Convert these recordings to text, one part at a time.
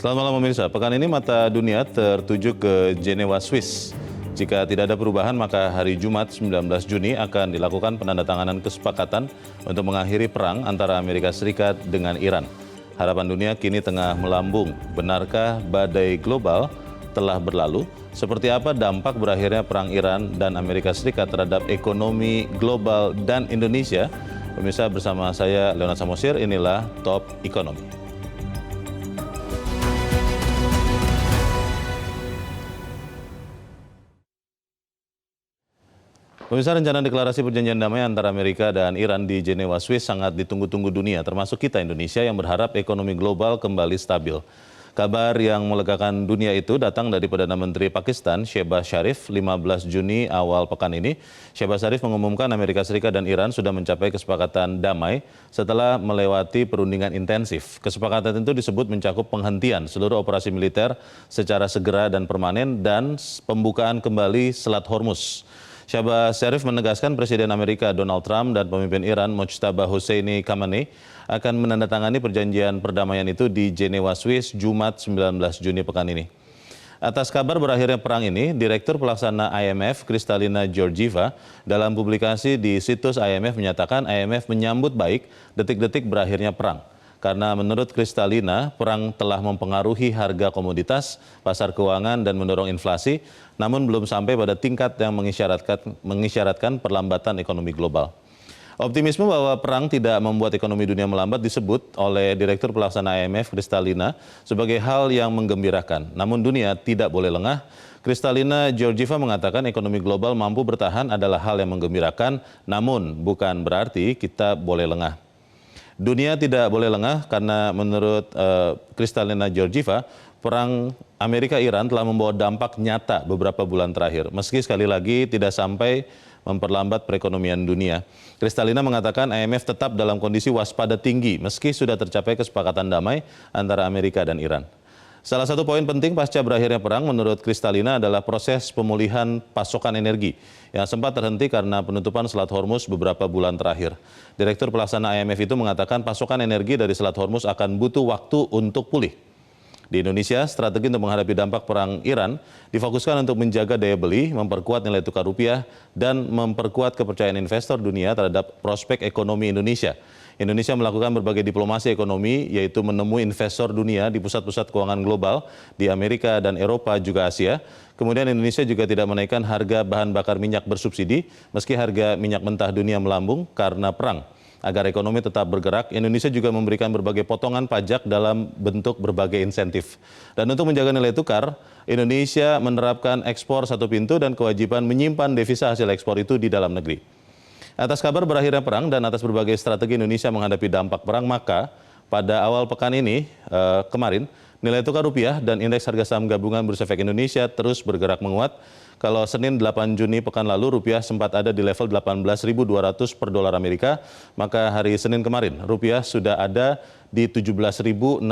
Selamat malam pemirsa. Pekan ini mata dunia tertuju ke Jenewa, Swiss. Jika tidak ada perubahan, maka hari Jumat 19 Juni akan dilakukan penandatanganan kesepakatan untuk mengakhiri perang antara Amerika Serikat dengan Iran. Harapan dunia kini tengah melambung. Benarkah badai global telah berlalu? Seperti apa dampak berakhirnya perang Iran dan Amerika Serikat terhadap ekonomi global dan Indonesia? Pemirsa, bersama saya Leonard Samosir, inilah Top Ekonomi. Pemirsa, rencana deklarasi perjanjian damai antara Amerika dan Iran di Jenewa, Swiss sangat ditunggu-tunggu dunia, termasuk kita Indonesia yang berharap ekonomi global kembali stabil. Kabar yang melegakan dunia itu datang dari Perdana Menteri Pakistan, Shehbaz Sharif, 15 Juni awal pekan ini. Shehbaz Sharif mengumumkan Amerika Serikat dan Iran sudah mencapai kesepakatan damai setelah melewati perundingan intensif. Kesepakatan itu disebut mencakup penghentian seluruh operasi militer secara segera dan permanen dan pembukaan kembali Selat Hormuz. Shehbaz Sharif menegaskan Presiden Amerika Donald Trump dan pemimpin Iran Mojtaba Hosseini Khamenei akan menandatangani perjanjian perdamaian itu di Jenewa, Swiss, Jumat 19 Juni pekan ini. Atas kabar berakhirnya perang ini, Direktur Pelaksana IMF Kristalina Georgieva dalam publikasi di situs IMF menyatakan IMF menyambut baik detik-detik berakhirnya perang. Karena menurut Kristalina, perang telah mempengaruhi harga komoditas, pasar keuangan, dan mendorong inflasi, namun belum sampai pada tingkat yang mengisyaratkan perlambatan ekonomi global. Optimisme bahwa perang tidak membuat ekonomi dunia melambat disebut oleh Direktur Pelaksana IMF Kristalina sebagai hal yang menggembirakan. Namun dunia tidak boleh lengah. Kristalina Georgieva mengatakan ekonomi global mampu bertahan adalah hal yang menggembirakan, namun bukan berarti kita boleh lengah. Dunia tidak boleh lengah karena menurut Kristalina Georgieva, perang Amerika-Iran telah membawa dampak nyata beberapa bulan terakhir. Meski sekali lagi tidak sampai memperlambat perekonomian dunia. Kristalina mengatakan IMF tetap dalam kondisi waspada tinggi meski sudah tercapai kesepakatan damai antara Amerika dan Iran. Salah satu poin penting pasca berakhirnya perang menurut Kristalina adalah proses pemulihan pasokan energi yang sempat terhenti karena penutupan Selat Hormuz beberapa bulan terakhir. Direktur Pelaksana IMF itu mengatakan pasokan energi dari Selat Hormuz akan butuh waktu untuk pulih. Di Indonesia, strategi untuk menghadapi dampak perang Iran difokuskan untuk menjaga daya beli, memperkuat nilai tukar rupiah, dan memperkuat kepercayaan investor dunia terhadap prospek ekonomi Indonesia. Indonesia melakukan berbagai diplomasi ekonomi, yaitu menemui investor dunia di pusat-pusat keuangan global di Amerika dan Eropa juga Asia. Kemudian Indonesia juga tidak menaikkan harga bahan bakar minyak bersubsidi, meski harga minyak mentah dunia melambung karena perang. Agar ekonomi tetap bergerak, Indonesia juga memberikan berbagai potongan pajak dalam bentuk berbagai insentif. Dan untuk menjaga nilai tukar, Indonesia menerapkan ekspor satu pintu dan kewajiban menyimpan devisa hasil ekspor itu di dalam negeri. Atas kabar berakhirnya perang dan atas berbagai strategi Indonesia menghadapi dampak perang, maka pada awal pekan ini kemarin, nilai tukar rupiah dan indeks harga saham gabungan Bursa Efek Indonesia terus bergerak menguat. Kalau Senin 8 Juni pekan lalu rupiah sempat ada di level 18.200 per dolar Amerika, maka hari Senin kemarin rupiah sudah ada di 17.695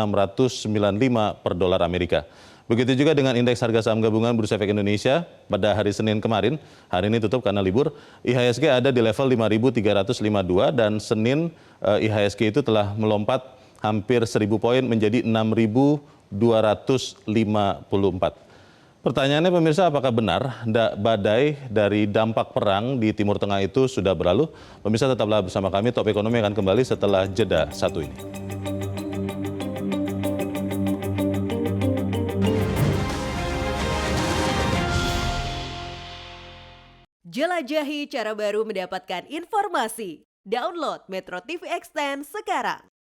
per dolar Amerika. Begitu juga dengan indeks harga saham gabungan Bursa Efek Indonesia pada hari Senin kemarin, hari ini tutup karena libur, IHSG ada di level 5.352 dan Senin IHSG itu telah melompat hampir 1.000 poin menjadi 6.254. Pertanyaannya pemirsa, apakah benar badai dari dampak perang di Timur Tengah itu sudah berlalu? Pemirsa tetaplah bersama kami, Top Ekonomi akan kembali setelah jeda satu ini. Jelajahi cara baru mendapatkan informasi. Download Metro TV Extend sekarang.